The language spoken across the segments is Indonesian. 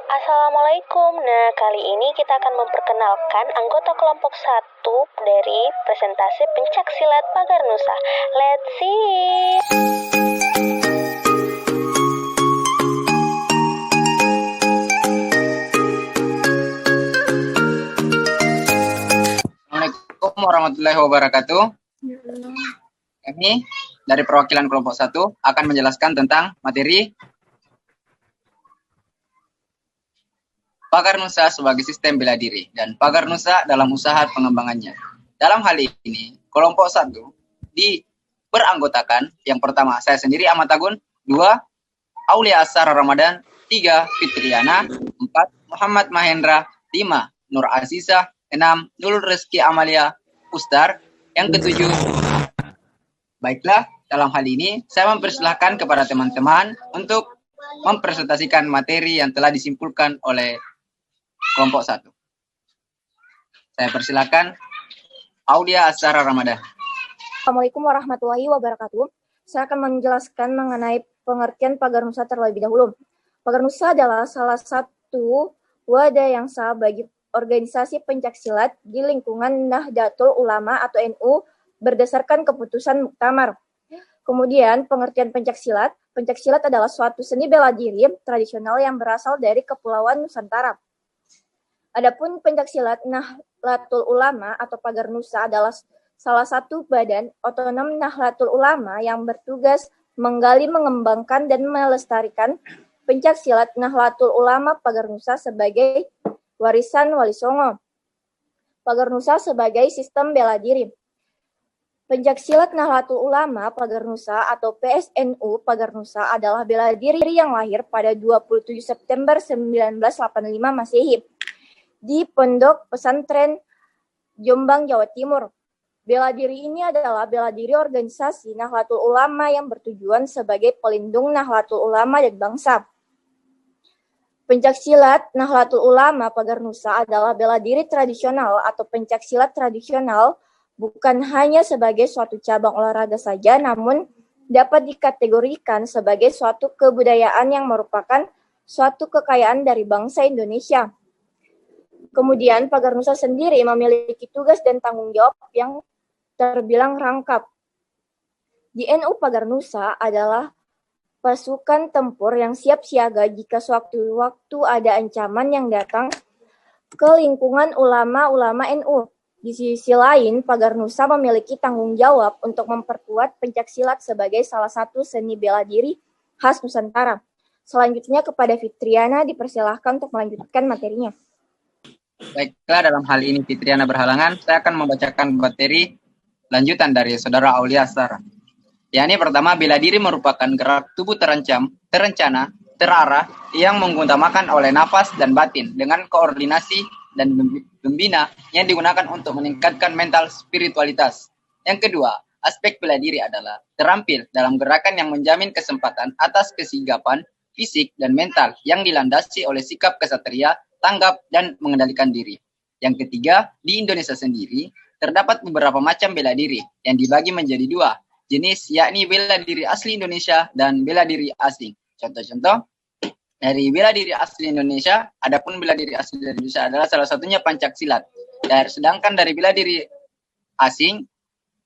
Assalamualaikum. Nah, kali ini kita akan memperkenalkan anggota kelompok 1 dari presentasi pencaksilat Pagar Nusa. Let's see. Assalamualaikum warahmatullahi wabarakatuh. Kami dari perwakilan kelompok 1 akan menjelaskan tentang materi Pagar Nusa sebagai sistem bela diri dan Pagar Nusa dalam usaha pengembangannya. Dalam hal ini, kelompok 1 beranggotakan yang pertama saya sendiri Ahmad Agun, 2 Aulia Asara Ramadan, 3 Fitriana, 4 Muhammad Mahendra, 5 Nur Aziza, 6 Nurul Rezeki Amalia Ustar, yang ketujuh. Baiklah, dalam hal ini saya mempersilahkan kepada teman-teman untuk mempresentasikan materi yang telah disimpulkan oleh kelompok 1. Saya persilakan Aulia Asara Ramadan. Assalamualaikum warahmatullahi wabarakatuh. Saya akan menjelaskan mengenai pengertian Pagar Nusa terlebih dahulu. Pagar Nusa adalah salah satu wadah yang sah bagi organisasi pencaksilat di lingkungan Nahdlatul Ulama atau NU berdasarkan keputusan Muktamar. Kemudian pengertian pencaksilat adalah suatu seni bela diri tradisional yang berasal dari Kepulauan Nusantara. Adapun pencaksilat Nahdlatul Ulama atau Pagar Nusa adalah salah satu badan otonom Nahdlatul Ulama yang bertugas menggali, mengembangkan, dan melestarikan pencaksilat Nahdlatul Ulama Pagar Nusa sebagai warisan Wali Songo. Pagar Nusa sebagai sistem bela diri. Pencaksilat Nahdlatul Ulama Pagar Nusa atau PSNU Pagar Nusa adalah bela diri yang lahir pada 27 September 1985 Masehi di Pondok Pesantren Jombang, Jawa Timur. Bela diri ini adalah bela diri organisasi Nahdlatul Ulama yang bertujuan sebagai pelindung Nahdlatul Ulama dan bangsa. Pencaksilat Nahdlatul Ulama Pagar Nusa adalah bela diri tradisional atau pencaksilat tradisional bukan hanya sebagai suatu cabang olahraga saja, namun dapat dikategorikan sebagai suatu kebudayaan yang merupakan suatu kekayaan dari bangsa Indonesia. Kemudian Pagar Nusa sendiri memiliki tugas dan tanggung jawab yang terbilang rangkap. Di NU Pagar Nusa adalah pasukan tempur yang siap siaga jika sewaktu-waktu ada ancaman yang datang ke lingkungan ulama-ulama NU. Di sisi lain, Pagar Nusa memiliki tanggung jawab untuk memperkuat pencaksilat sebagai salah satu seni bela diri khas Nusantara. Selanjutnya kepada Fitriana dipersilahkan untuk melanjutkan materinya. Baiklah, dalam hal ini Fitriana berhalangan, saya akan membacakan materi lanjutan dari Saudara Aulia Asara. Yakni pertama, bela diri merupakan gerak tubuh terencana, terarah, yang mengutamakan oleh nafas dan batin dengan koordinasi dan pembina yang digunakan untuk meningkatkan mental spiritualitas. Yang kedua, aspek bela diri adalah terampil dalam gerakan yang menjamin kesempatan atas kesigapan fisik dan mental yang dilandasi oleh sikap kesatria, tanggap, dan mengendalikan diri. Yang ketiga, di Indonesia sendiri, terdapat beberapa macam bela diri yang dibagi menjadi 2 jenis, yakni bela diri asli Indonesia dan bela diri asing. Contoh-contoh dari bela diri asli Indonesia, adapun bela diri asli dari Indonesia adalah salah satunya pencaksilat. Dan sedangkan dari bela diri asing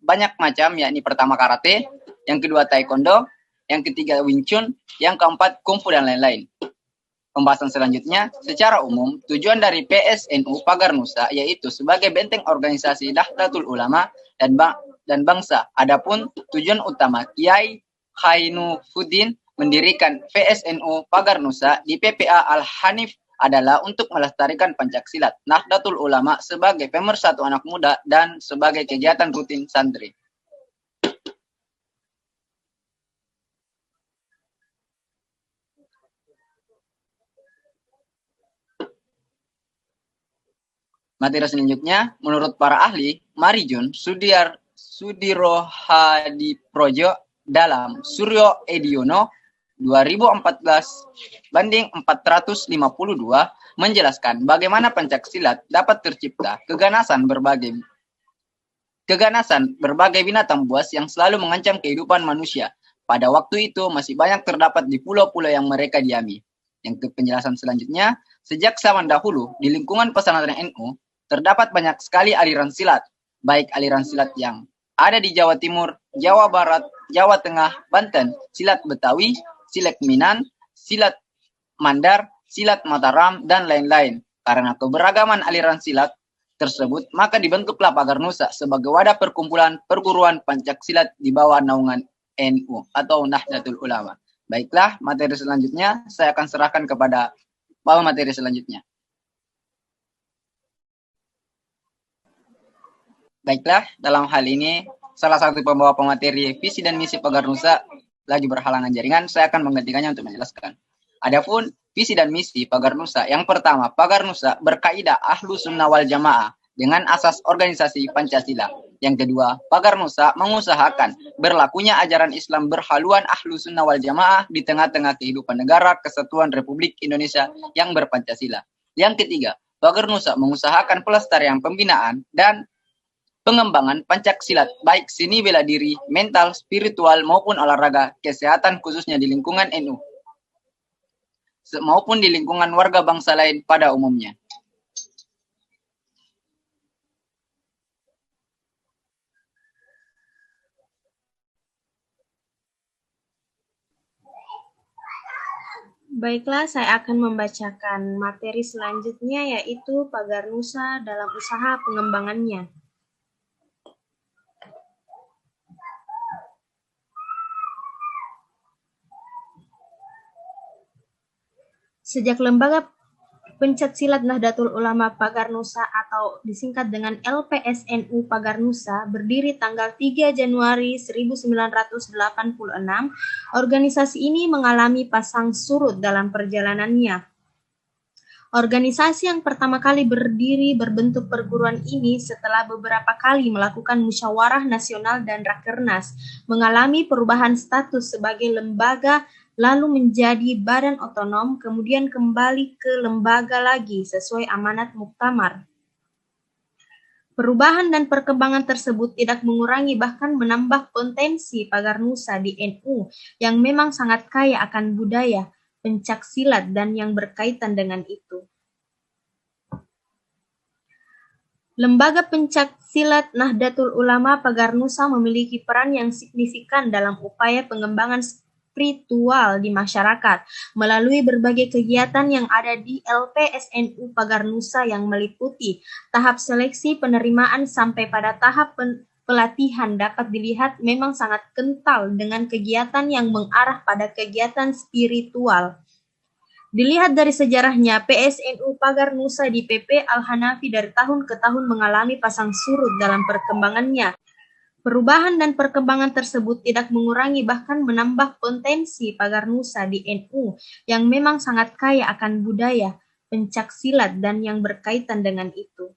banyak macam, yakni pertama karate, yang kedua taekwondo, yang ketiga Wing Chun, yang keempat kungfu dan lain-lain. Pembahasan selanjutnya, secara umum tujuan dari PSNU Pagar Nusa yaitu sebagai benteng organisasi Nahdlatul Ulama dan bangsa. Adapun tujuan utama Kiai Khainuddin mendirikan PSNU Pagar Nusa di PPA Al-Hanif adalah untuk melestarikan pencaksilat Nahdlatul Ulama sebagai pemersatu anak muda dan sebagai kegiatan rutin santri. Materi selanjutnya, menurut para ahli, Marijun Sudirohadiprojo dalam Suryo Ediono 2014/452 menjelaskan bagaimana pencaksilat dapat tercipta keganasan berbagai binatang buas yang selalu mengancam kehidupan manusia. Pada waktu itu masih banyak terdapat di pulau-pulau yang mereka diami. Yang ke penjelasan selanjutnya, sejak zaman dahulu di lingkungan pesantren NU terdapat banyak sekali aliran silat, baik aliran silat yang ada di Jawa Timur, Jawa Barat, Jawa Tengah, Banten, silat Betawi, silat Minang, silat Mandar, silat Mataram, dan lain-lain. Karena keberagaman aliran silat tersebut, maka dibentuklah Pagar Nusa sebagai wadah perkumpulan perguruan Pancak Silat di bawah naungan NU atau Nahdlatul Ulama. Baiklah, materi selanjutnya saya akan serahkan kepada Bapak materi selanjutnya. Baiklah, dalam hal ini salah satu pembawa pemateri visi dan misi Pagar Nusa lagi berhalangan jaringan, saya akan menggantikannya untuk menjelaskan. Adapun visi dan misi Pagar Nusa, yang pertama, Pagar Nusa berkaidah Ahlus Sunnah wal Jamaah dengan asas organisasi Pancasila. Yang kedua, Pagar Nusa mengusahakan berlakunya ajaran Islam berhaluan Ahlus Sunnah wal Jamaah di tengah-tengah kehidupan negara Kesatuan Republik Indonesia yang berpancasila. Yang ketiga, Pagar Nusa mengusahakan pelestarian pembinaan dan pengembangan Pancak Silat, baik seni bela diri, mental, spiritual, maupun olahraga, kesehatan khususnya di lingkungan NU, maupun di lingkungan warga bangsa lain pada umumnya. Baiklah, saya akan membacakan materi selanjutnya, yaitu Pagar Nusa dalam usaha pengembangannya. Sejak Lembaga Pencaksilat Nahdlatul Ulama Pagar Nusa atau disingkat dengan LPSNU Pagar Nusa berdiri tanggal 3 Januari 1986, organisasi ini mengalami pasang surut dalam perjalanannya. Organisasi yang pertama kali berdiri berbentuk perguruan ini setelah beberapa kali melakukan musyawarah nasional dan rakernas, mengalami perubahan status sebagai lembaga lalu menjadi badan otonom, kemudian kembali ke lembaga lagi sesuai amanat muktamar. Perubahan dan perkembangan tersebut tidak mengurangi bahkan menambah potensi Pagar Nusa di NU yang memang sangat kaya akan budaya, pencaksilat, dan yang berkaitan dengan itu. Lembaga Pencaksilat Nahdlatul Ulama Pagar Nusa memiliki peran yang signifikan dalam upaya pengembangan spiritual di masyarakat melalui berbagai kegiatan yang ada di LPSNU Pagar Nusa yang meliputi tahap seleksi penerimaan sampai pada tahap pelatihan dapat dilihat memang sangat kental dengan kegiatan yang mengarah pada kegiatan spiritual. Dilihat dari sejarahnya, PSNU Pagar Nusa di PP Al-Hanafi dari tahun ke tahun mengalami pasang surut dalam perkembangannya. Perubahan dan perkembangan tersebut tidak mengurangi bahkan menambah potensi Pagar Nusa di NU yang memang sangat kaya akan budaya, pencaksilat, dan yang berkaitan dengan itu.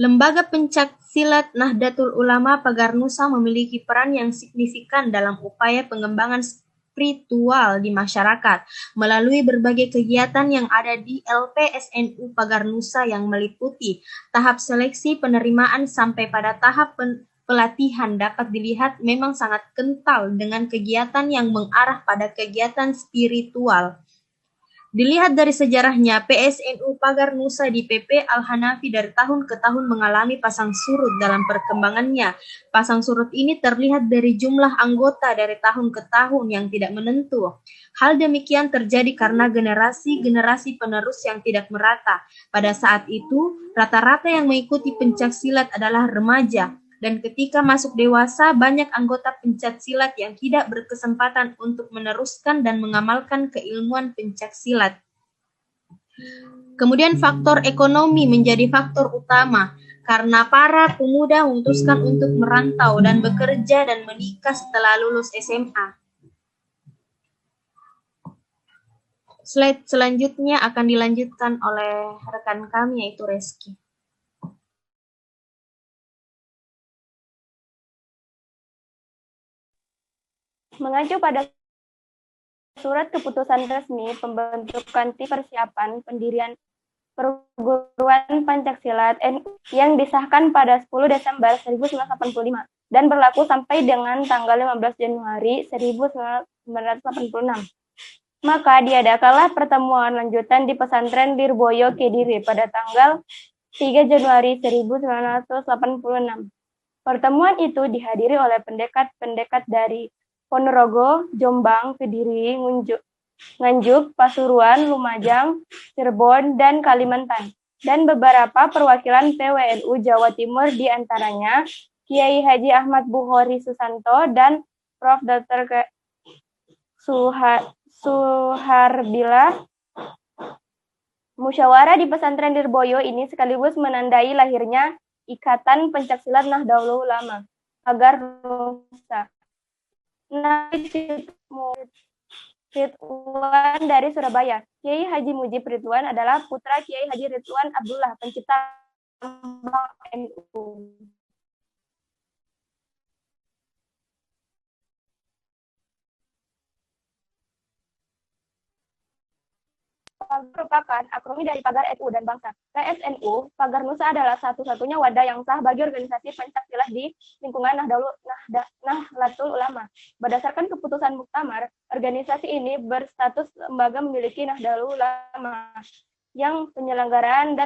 Lembaga Pencaksilat Nahdlatul Ulama Pagar Nusa memiliki peran yang signifikan dalam upaya pengembangan spiritual di masyarakat melalui berbagai kegiatan yang ada di LPSNU Pagar Nusa yang meliputi tahap seleksi penerimaan sampai pada tahap pelatihan dapat dilihat memang sangat kental dengan kegiatan yang mengarah pada kegiatan spiritual. Dilihat dari sejarahnya, PSNU Pagar Nusa di PP Al-Hanafi dari tahun ke tahun mengalami pasang surut dalam perkembangannya. Pasang surut ini terlihat dari jumlah anggota dari tahun ke tahun yang tidak menentu. Hal demikian terjadi karena generasi-generasi penerus yang tidak merata. Pada saat itu, rata-rata yang mengikuti pencaksilat adalah remaja. Dan ketika masuk dewasa, banyak anggota pencaksilat yang tidak berkesempatan untuk meneruskan dan mengamalkan keilmuan pencaksilat. Kemudian faktor ekonomi menjadi faktor utama, karena para pemuda memutuskan untuk merantau dan bekerja dan menikah setelah lulus SMA. Slide selanjutnya akan dilanjutkan oleh rekan kami yaitu Reski. Mengacu pada surat keputusan resmi pembentukan tim persiapan pendirian perguruan Pancasila NU yang disahkan pada 10 Desember 1985 dan berlaku sampai dengan tanggal 15 Januari 1989 1986. Maka diadakanlah pertemuan lanjutan di pesantren Lirboyo Kediri pada tanggal 3 Januari 1986. Pertemuan itu dihadiri oleh pendekat-pendekat dari Ponorogo, Jombang, Kediri, Nganjuk, Pasuruan, Lumajang, Cirebon, dan Kalimantan, dan beberapa perwakilan PWNU Jawa Timur, di antaranya Kiai Haji Ahmad Bukhori Susanto dan Prof. Dr. Suharbila. Musyawarah di pesantren Lirboyo ini sekaligus menandai lahirnya Ikatan Pencaksilat Nahdlatul Ulama Pagar Nusa. Ridwan dari Surabaya. Kiai Haji Mujib Ridwan adalah putra Kiai Haji Ridwan Abdullah, pencipta NU. Merupakan akronim dari Pagar NU dan Bangsa. PSNU, Pagar Nusa adalah satu-satunya wadah yang sah bagi organisasi pencaksilat di lingkungan Nahdlatul Ulama. Berdasarkan keputusan Muktamar, organisasi ini berstatus lembaga memiliki Nahdlatul Ulama yang penyelenggaraan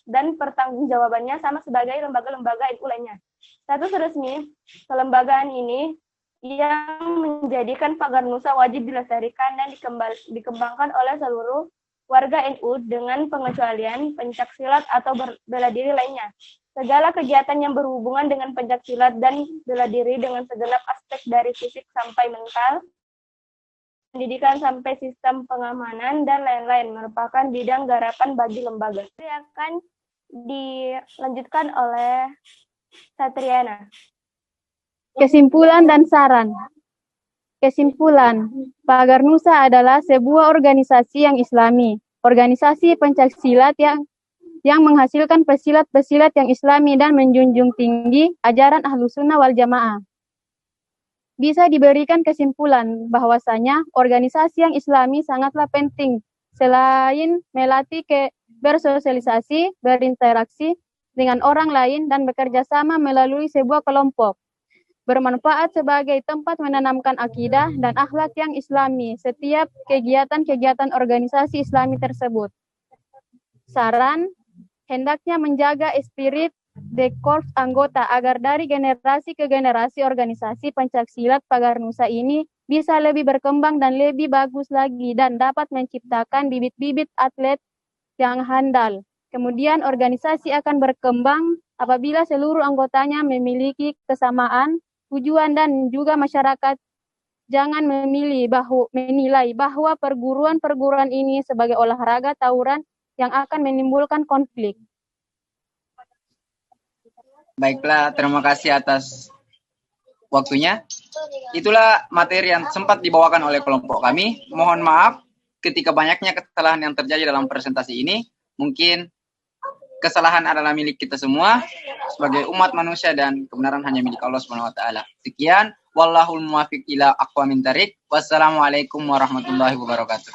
dan pertanggungjawabannya sama sebagai lembaga-lembaga NU lainnya. Status resmi kelembagaan ini yang menjadikan Pagar Nusa wajib dilestarikan dan dikembangkan oleh seluruh warga NU dengan pengecualian pencaksilat atau bela diri lainnya. Segala kegiatan yang berhubungan dengan pencaksilat dan bela diri dengan segenap aspek dari fisik sampai mental, pendidikan sampai sistem pengamanan, dan lain-lain merupakan bidang garapan bagi lembaga. Ini akan dilanjutkan oleh Satriana. Kesimpulan dan saran. Kesimpulan, Pagar Nusa adalah sebuah organisasi yang islami, organisasi pencaksilat yang menghasilkan pesilat-pesilat yang islami dan menjunjung tinggi ajaran Ahlussunnah wal Jamaah. Bisa diberikan kesimpulan bahwasanya organisasi yang islami sangatlah penting selain melatih bersosialisasi, berinteraksi dengan orang lain dan bekerja sama melalui sebuah kelompok. Bermanfaat sebagai tempat menanamkan akidah dan akhlak yang islami setiap kegiatan-kegiatan organisasi islami tersebut. Saran, hendaknya menjaga spirit de corps anggota agar dari generasi ke generasi organisasi pencaksilat Pagar Nusa ini bisa lebih berkembang dan lebih bagus lagi dan dapat menciptakan bibit-bibit atlet yang handal. Kemudian organisasi akan berkembang apabila seluruh anggotanya memiliki kesamaan tujuan dan juga masyarakat jangan menilai bahwa perguruan-perguruan ini sebagai olahraga tawuran yang akan menimbulkan konflik. Baiklah, terima kasih atas waktunya. Itulah materi yang sempat dibawakan oleh kelompok kami. Mohon maaf ketika banyaknya kesalahan yang terjadi dalam presentasi ini. Mungkin kesalahan adalah milik kita semua sebagai umat manusia dan kebenaran hanya milik Allah Subhanahu wa taala. Sekian, wallahul muwaffiq ila aqwamit thariq. Wassalamualaikum warahmatullahi wabarakatuh.